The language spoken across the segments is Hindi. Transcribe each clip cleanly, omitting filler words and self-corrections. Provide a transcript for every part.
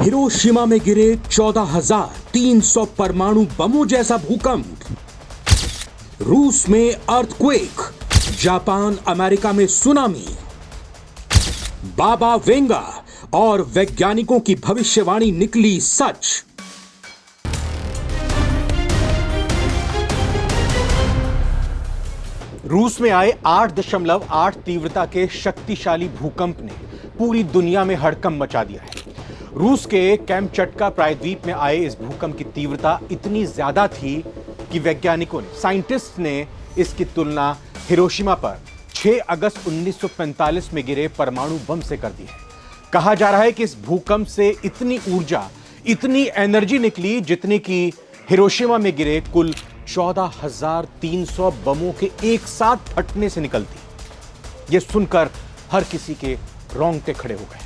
हिरोशिमा में गिरे 14,300 परमाणु बमों जैसा भूकंप। रूस में अर्थक्वेक, जापान अमेरिका में सुनामी। बाबा वेंगा और वैज्ञानिकों की भविष्यवाणी निकली सच। रूस में आए 8.8 तीव्रता के शक्तिशाली भूकंप ने पूरी दुनिया में हड़कंप मचा दिया है। रूस के कैमचटका प्रायद्वीप में आए इस भूकंप की तीव्रता इतनी ज्यादा थी कि साइंटिस्ट ने इसकी तुलना हिरोशिमा पर 6 अगस्त 1945 में गिरे परमाणु बम से कर दी है। कहा जा रहा है कि इस भूकंप से इतनी ऊर्जा, इतनी एनर्जी निकली जितनी कि हिरोशिमा में गिरे कुल 14,300 बमों के एक साथ फटने से निकलती। यह सुनकर हर किसी के रोंगटे खड़े हो गए।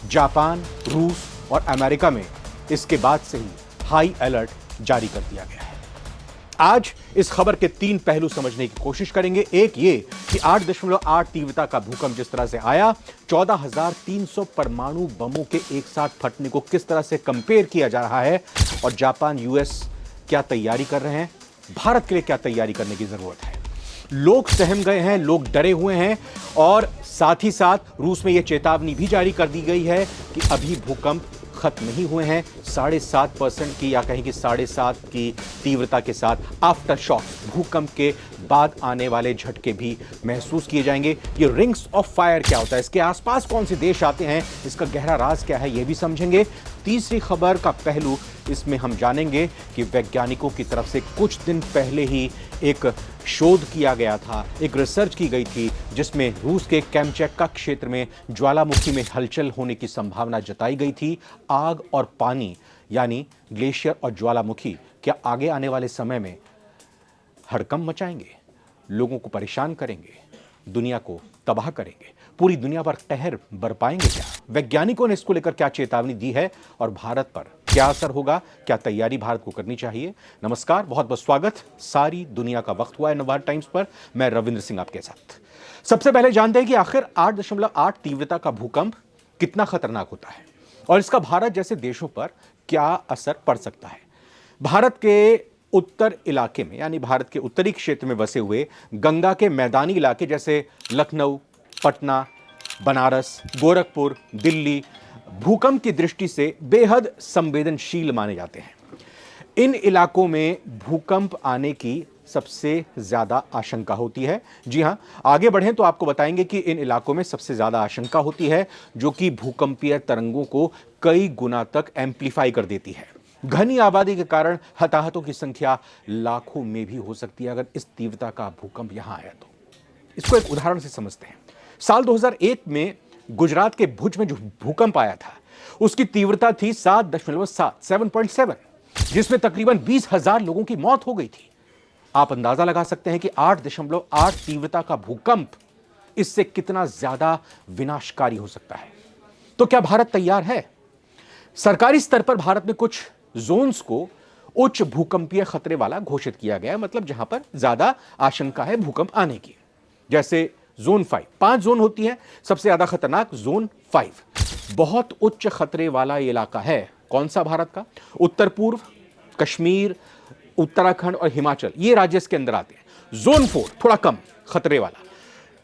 जापान, रूस और अमेरिका में इसके बाद से ही हाई अलर्ट जारी कर दिया गया है। आज इस खबर के 3 पहलू समझने की कोशिश करेंगे। एक ये कि 8.8 तीव्रता का भूकंप जिस तरह से आया, 14,300 परमाणु बमों के एक साथ फटने को किस तरह से कंपेयर किया जा रहा है और जापान, यूएस क्या तैयारी कर रहे हैं, भारत के लिए क्या तैयारी करने की जरूरत है। लोग सहम गए हैं, लोग डरे हुए हैं और साथ ही साथ रूस में यह चेतावनी भी जारी कर दी गई है कि अभी भूकंप खत्म नहीं हुए हैं। 7.5% की या कहीं कि 7.5 की तीव्रता के साथ आफ्टर शॉक, भूकंप के बाद आने वाले झटके भी महसूस किए जाएंगे। ये रिंग्स ऑफ फायर क्या होता है, इसके आसपास कौन से देश आते हैं, इसका गहरा राज क्या है, यह भी समझेंगे। तीसरी खबर का पहलू इसमें हम जानेंगे कि वैज्ञानिकों की तरफ से कुछ दिन पहले ही एक शोध किया गया था, एक रिसर्च की गई थी जिसमें रूस के कैमचटका क्षेत्र में ज्वालामुखी में हलचल होने की संभावना जताई गई थी। आग और पानी यानी ग्लेशियर और ज्वालामुखी क्या आगे आने वाले समय में हड़कंप मचाएंगे, लोगों को परेशान करेंगे, दुनिया को तबाह करेंगे, पूरी दुनिया पर कहर बरपाएंगे क्या? वैज्ञानिकों ने इसको लेकर क्या चेतावनी दी है और भारत पर क्या असर होगा, क्या तैयारी भारत को करनी चाहिए? नमस्कार, बहुत बहुत स्वागत। सारी दुनिया का वक्त हुआ है नवभारत टाइम्स पर। मैं रविंद्र सिंह आपके साथ। सबसे पहले जानते हैं कि आखिर 8.8 तीव्रता का भूकंप कितना खतरनाक होता है और इसका भारत जैसे देशों पर क्या असर पड़ सकता है। भारत के उत्तर इलाके में यानी भारत के उत्तरी क्षेत्र में बसे हुए गंगा के मैदानी इलाके जैसे लखनऊ, पटना, बनारस, गोरखपुर, दिल्ली भूकंप की दृष्टि से बेहद संवेदनशील माने जाते हैं। इन इलाकों में भूकंप आने की सबसे ज्यादा आशंका होती है। जी हां, आगे बढ़ें तो आपको बताएंगे कि इन इलाकों में सबसे ज्यादा आशंका होती है जो कि भूकंपीय तरंगों को कई गुना तक एम्पलीफाई कर देती है। घनी आबादी के कारण हताहतों की संख्या लाखों में भी हो सकती है अगर इस तीव्रता का भूकंप यहां आया तो। इसको एक उदाहरण से समझते हैं। साल 2001 में गुजरात के भुज में जो भूकंप आया था उसकी तीव्रता थी 7.7, जिसमें तकरीबन 20,000 लोगों की मौत हो गई थी। आप अंदाजा लगा सकते हैं कि 8.8 तीव्रता का भूकंप इससे कितना ज्यादा विनाशकारी हो सकता है। तो क्या भारत तैयार है? सरकारी स्तर पर भारत में कुछ जोन्स को उच्च भूकंपीय खतरे वाला घोषित किया गया है, मतलब जहां पर ज्यादा आशंका है भूकंप आने की। जैसे जोन 5, 5 जोन होती है, सबसे ज्यादा खतरनाक जोन 5 बहुत उच्च खतरे वाला इलाका है। कौन सा भारत का? उत्तर पूर्व, कश्मीर, उत्तराखंड और हिमाचल, ये राज्य इसके अंदर आते हैं। जोन 4 थोड़ा कम खतरे वाला,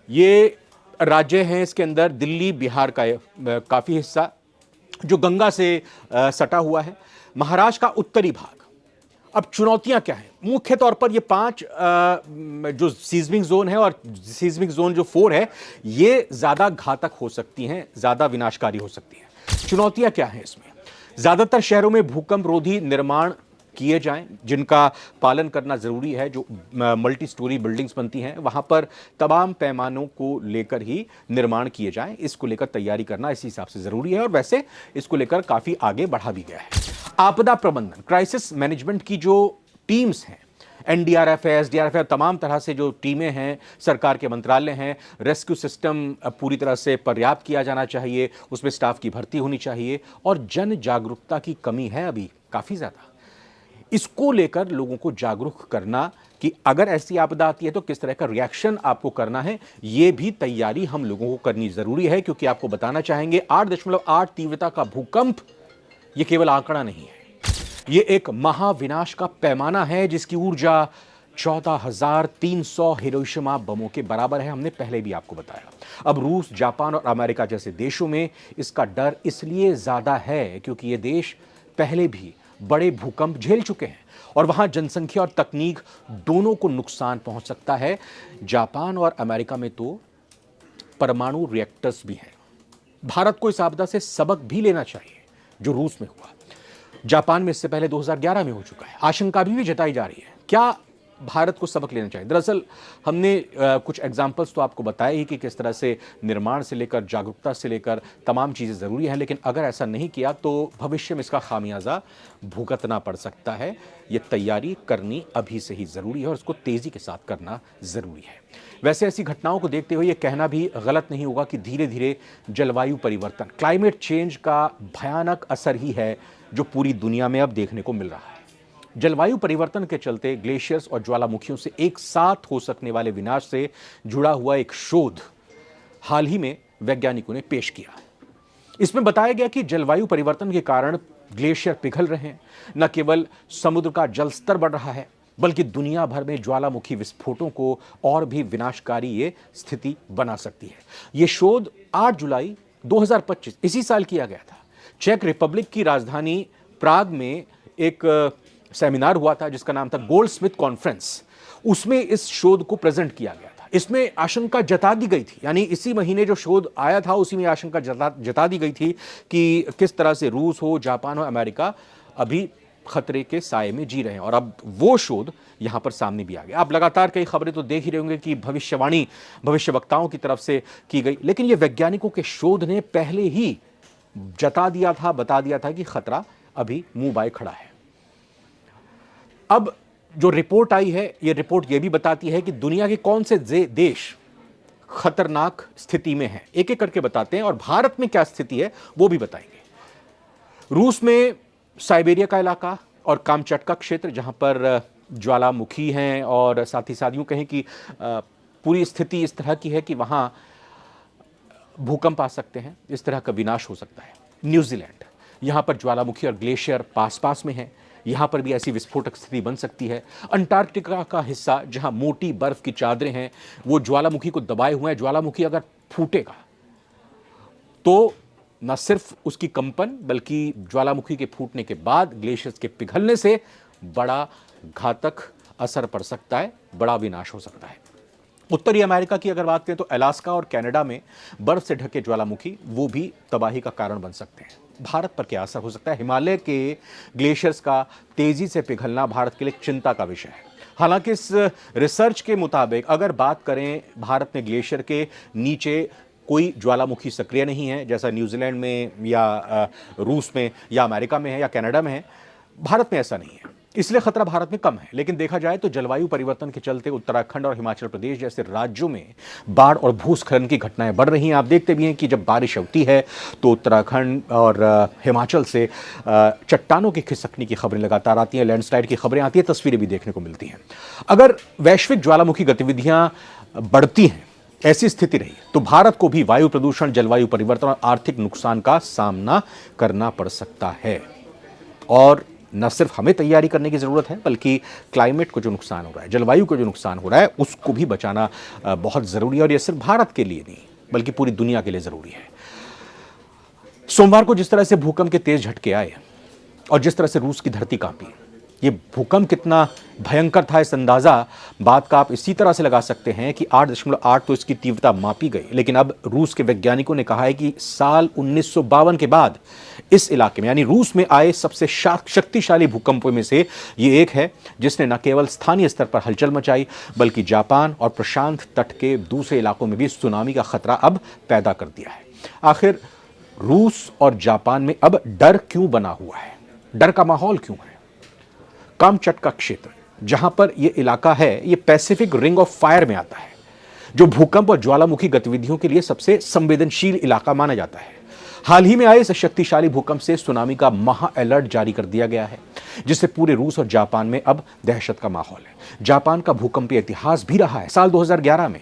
ये राज्य हैं इसके अंदर दिल्ली, बिहार का काफी हिस्सा जो गंगा से सटा हुआ है, महाराष्ट्र का उत्तरी भाग। अब चुनौतियां क्या हैं? मुख्य तौर पर ये 5 जो सीज्मिक जोन है और सीज्मिक जोन जो 4 है, ये ज्यादा घातक हो सकती हैं, ज्यादा विनाशकारी हो सकती हैं। चुनौतियां क्या हैं इसमें? ज्यादातर शहरों में भूकंप रोधी निर्माण किए जाएं, जिनका पालन करना जरूरी है। जो मल्टी स्टोरी बिल्डिंग्स बनती हैं वहां पर तमाम पैमानों को लेकर ही निर्माण किए जाएं। इसको लेकर तैयारी करना इसी हिसाब से जरूरी है और वैसे इसको लेकर काफी आगे बढ़ा भी गया है। आपदा प्रबंधन, क्राइसिस मैनेजमेंट की जो टीम्स हैं, एनडीआरएफ है, एसडीआरएफ है, तमाम तरह से जो टीमें हैं, सरकार के मंत्रालय हैं, रेस्क्यू सिस्टम पूरी तरह से पर्याप्त किया जाना चाहिए, उसमें स्टाफ की भर्ती होनी चाहिए और जन जागरूकता की कमी है अभी काफी ज्यादा। इसको लेकर लोगों को जागरूक करना कि अगर ऐसी आपदा आती है तो किस तरह का रिएक्शन आपको करना है, यह भी तैयारी हम लोगों को करनी जरूरी है। क्योंकि आपको बताना चाहेंगे 8.8 तीव्रता का भूकंप ये केवल आंकड़ा नहीं है, ये एक महाविनाश का पैमाना है जिसकी ऊर्जा 14,300 हिरोशिमा बमों के बराबर है। हमने पहले भी आपको बताया। अब रूस, जापान और अमेरिका जैसे देशों में इसका डर इसलिए ज्यादा है क्योंकि ये देश पहले भी बड़े भूकंप झेल चुके हैं और वहां जनसंख्या और तकनीक दोनों को नुकसान पहुंच सकता है। जापान और अमेरिका में तो परमाणु रिएक्टर्स भी हैं। भारत को इस आपदा से सबक भी लेना चाहिए जो रूस में हुआ। जापान में इससे पहले 2011 में हो चुका है। आशंका भी जताई जा रही है। क्या भारत को सबक लेना चाहिए? दरअसल हमने कुछ एग्जाम्पल्स तो आपको बताए ही कि किस तरह से निर्माण से लेकर जागरूकता से लेकर तमाम चीज़ें ज़रूरी हैं, लेकिन अगर ऐसा नहीं किया तो भविष्य में इसका खामियाजा भुगतना पड़ सकता है। ये तैयारी करनी अभी से ही ज़रूरी है और उसको तेज़ी के साथ करना ज़रूरी है। वैसे ऐसी घटनाओं को देखते हुए ये कहना भी गलत नहीं होगा कि धीरे धीरे जलवायु परिवर्तन, क्लाइमेट चेंज का भयानक असर ही है जो पूरी दुनिया में अब देखने को मिल रहा है। जलवायु परिवर्तन के चलते ग्लेशियर्स और ज्वालामुखियों से एक साथ हो सकने वाले विनाश से जुड़ा हुआ एक शोध हाल ही में वैज्ञानिकों ने पेश किया। इसमें बताया गया कि जलवायु परिवर्तन के कारण ग्लेशियर पिघल रहे हैं। न केवल समुद्र का जल स्तर बढ़ रहा है बल्कि दुनिया भर में ज्वालामुखी विस्फोटों को और भी विनाशकारी ये स्थिति बना सकती है। ये शोध 8 जुलाई 2025 इसी साल किया गया था। चेक रिपब्लिक की राजधानी प्राग में एक सेमिनार हुआ था जिसका नाम था गोल्डस्मिथ कॉन्फ्रेंस। उसमें इस शोध को प्रेजेंट किया गया था। इसमें आशंका जता दी गई थी, यानी इसी महीने जो शोध आया था उसी में आशंका जता दी गई थी कि किस तरह से रूस हो, जापान हो, अमेरिका अभी खतरे के साए में जी रहे हैं। और अब वो शोध यहां पर सामने भी आ गया। आप लगातार कई खबरें तो देख ही रहे होंगे कि भविष्यवाणी भविष्यवक्ताओं की तरफ से की गई, लेकिन ये वैज्ञानिकों के शोध ने पहले ही जता दिया था, बता दिया था कि खतरा अभी मुंह बाए खड़ा है। अब जो रिपोर्ट आई है, ये रिपोर्ट ये भी बताती है कि दुनिया के कौन से देश खतरनाक स्थिति में हैं। एक एक करके बताते हैं और भारत में क्या स्थिति है वो भी बताएंगे। रूस में साइबेरिया का इलाका और कामचटका क्षेत्र जहां पर ज्वालामुखी हैं और साथ ही साथ यूं कहें कि पूरी स्थिति इस तरह की है कि वहां भूकंप आ सकते हैं, इस तरह का विनाश हो सकता है। न्यूजीलैंड, यहां पर ज्वालामुखी और ग्लेशियर पास पास में है, यहां पर भी ऐसी विस्फोटक स्थिति बन सकती है। अंटार्कटिका का हिस्सा जहां मोटी बर्फ की चादरें हैं वो ज्वालामुखी को दबाए हुए हैं। ज्वालामुखी अगर फूटेगा तो न सिर्फ उसकी कंपन बल्कि ज्वालामुखी के फूटने के बाद ग्लेशियर्स के पिघलने से बड़ा घातक असर पड़ सकता है, बड़ा विनाश हो सकता है। उत्तरी अमेरिका की अगर बात करें तो अलास्का और कनाडा में बर्फ से ढके ज्वालामुखी वो भी तबाही का कारण बन सकते हैं। भारत पर क्या असर हो सकता है? हिमालय के ग्लेशियर्स का तेजी से पिघलना भारत के लिए चिंता का विषय है। हालांकि इस रिसर्च के मुताबिक अगर बात करें, भारत में ग्लेशियर के नीचे कोई ज्वालामुखी सक्रिय नहीं है जैसा न्यूजीलैंड में या रूस में या अमेरिका में है या कनाडा में है। भारत में ऐसा नहीं है, इसलिए खतरा भारत में कम है। लेकिन देखा जाए तो जलवायु परिवर्तन के चलते उत्तराखंड और हिमाचल प्रदेश जैसे राज्यों में बाढ़ और भूस्खलन की घटनाएं बढ़ रही हैं। आप देखते भी हैं कि जब बारिश होती है तो उत्तराखंड और हिमाचल से चट्टानों की खिसकने की खबरें लगातार आती हैं, लैंडस्लाइड की खबरें आती हैं, तस्वीरें भी देखने को मिलती हैं। अगर वैश्विक ज्वालामुखी गतिविधियां बढ़ती हैं, ऐसी स्थिति रही तो भारत को भी वायु प्रदूषण, जलवायु परिवर्तन और आर्थिक नुकसान का सामना करना पड़ सकता है। और न सिर्फ हमें तैयारी करने की जरूरत है बल्कि क्लाइमेट को जो नुकसान हो रहा है, जलवायु को जो नुकसान हो रहा है, उसको भी बचाना बहुत जरूरी है। और यह सिर्फ भारत के लिए नहीं बल्कि पूरी दुनिया के लिए जरूरी है। सोमवार को जिस तरह से भूकंप के तेज झटके आए और जिस तरह से रूस की धरती कांपी, ये भूकंप कितना भयंकर था इस अंदाजा बात का आप इसी तरह से लगा सकते हैं कि 8.8 तो इसकी तीव्रता मापी गई। लेकिन अब रूस के वैज्ञानिकों ने कहा है कि साल 1952 के बाद इस इलाके में यानी रूस में आए सबसे शक्तिशाली भूकंपों में से ये एक है जिसने न केवल स्थानीय स्तर पर हलचल मचाई बल्कि जापान और प्रशांत तट के दूसरे इलाकों में भी सुनामी का खतरा अब पैदा कर दिया है। आखिर रूस और जापान में अब डर क्यों बना हुआ है? डर का माहौल क्यों है? कामचटका क्षेत्र जहां पर यह इलाका है, यह पैसिफिक रिंग ऑफ फायर में आता है, जो भूकंप और ज्वालामुखी गतिविधियों के लिए सबसे संवेदनशील इलाका माना जाता है। हाल ही में आए इस शक्तिशाली भूकंप से सुनामी का महा अलर्ट जारी कर दिया गया है, जिससे पूरे रूस और जापान में अब दहशत का माहौल है। जापान का भूकंपीय इतिहास भी रहा है। साल 2011 में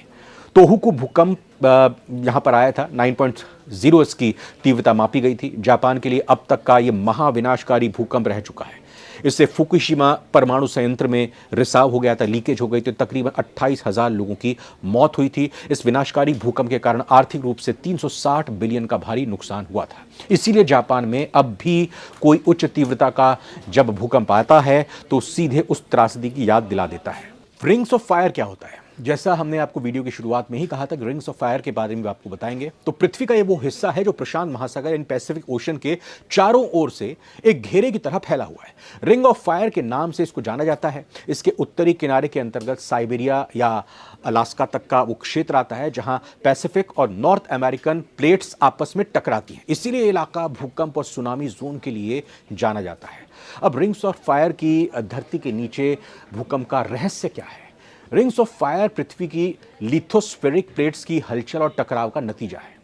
तोहोकू भूकंप यहां पर आया था। 9.0 इसकी तीव्रता मापी गई थी। जापान के लिए अब तक का यह महाविनाशकारी भूकंप रह चुका है। इससे फुकुशिमा परमाणु संयंत्र में रिसाव हो गया था, लीकेज हो गई थी, तकरीबन 28,000 लोगों की मौत हुई थी। इस विनाशकारी भूकंप के कारण आर्थिक रूप से 360 बिलियन का भारी नुकसान हुआ था। इसीलिए जापान में अब भी कोई उच्च तीव्रता का जब भूकंप आता है तो सीधे उस त्रासदी की याद दिला देता है। रिंग्स ऑफ फायर क्या होता है? जैसा हमने आपको वीडियो की शुरुआत में ही कहा था कि रिंग्स ऑफ फायर के बारे में आपको बताएंगे। तो पृथ्वी का ये वो हिस्सा है जो प्रशांत महासागर यानी पैसिफिक ओशन के चारों ओर से एक घेरे की तरह फैला हुआ है। रिंग ऑफ फायर के नाम से इसको जाना जाता है। इसके उत्तरी किनारे के अंतर्गत साइबेरिया या अलास्का तक का वो क्षेत्र आता है जहां पैसिफिक और नॉर्थ अमेरिकन प्लेट्स आपस में टकराती हैं। इसीलिए इलाका भूकंप और सुनामी जोन के लिए जाना जाता है। अब रिंग्स ऑफ फायर की धरती के नीचे भूकंप का रहस्य क्या है? रिंग्स ऑफ फायर पृथ्वी की लिथोस्फेरिक प्लेट्स की हलचल और टकराव का नतीजा है।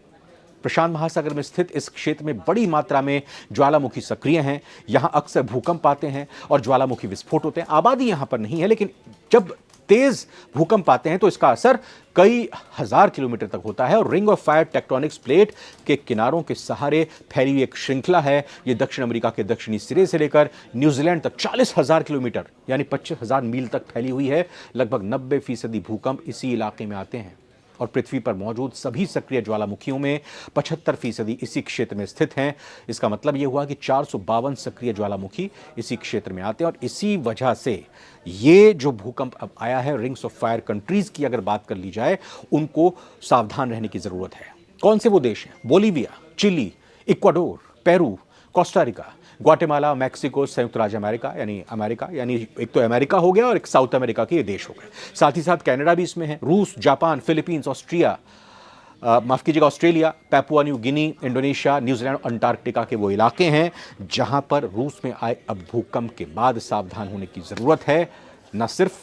प्रशांत महासागर में स्थित इस क्षेत्र में बड़ी मात्रा में ज्वालामुखी सक्रिय हैं। यहां अक्सर भूकंप आते हैं और ज्वालामुखी विस्फोट होते हैं। आबादी यहां पर नहीं है, लेकिन जब तेज भूकंप आते हैं तो इसका असर कई हजार किलोमीटर तक होता है। और ring of fire tectonics plate के किनारों के सहारे फैली हुई एक श्रृंखला है। यह दक्षिण अमेरिका के दक्षिणी सिरे से लेकर न्यूजीलैंड तक 40,000 किलोमीटर यानी 25,000 मील तक फैली हुई है। लगभग 90% भूकंप इसी इलाके में आते हैं और पृथ्वी पर मौजूद सभी सक्रिय ज्वालामुखियों में 75% इसी क्षेत्र में स्थित हैं। इसका मतलब यह हुआ कि 452 सक्रिय ज्वालामुखी इसी क्षेत्र में आते हैं और इसी वजह से ये जो भूकंप अब आया है, रिंग्स ऑफ फायर कंट्रीज की अगर बात कर ली जाए, उनको सावधान रहने की जरूरत है। कौन से वो देश हैं? Bolivia, Chile, Ecuador, Peru, Costa Rica, Guatemala, Mexico, संयुक्त राज्य अमेरिका यानी एक तो अमेरिका हो गया और एक साउथ अमेरिका के ये देश हो गए। साथ ही साथ कनाडा भी इसमें है, रूस, Japan, Philippines, Australia, Papua New Guinea, Indonesia, New Zealand, Antarctica के वो इलाके हैं जहां पर रूस में आए अब भूकंप के बाद सावधान होने की जरूरत है। न सिर्फ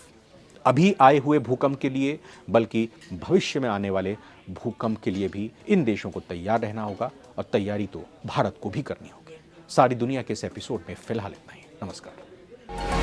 अभी आए हुए भूकंप के लिए बल्कि भविष्य में आने वाले भूकंप के लिए भी इन देशों को तैयार रहना होगा और तैयारी तो भारत को भी करनी होगी। सारी दुनिया के इस एपिसोड में फिलहाल इतना ही। नमस्कार।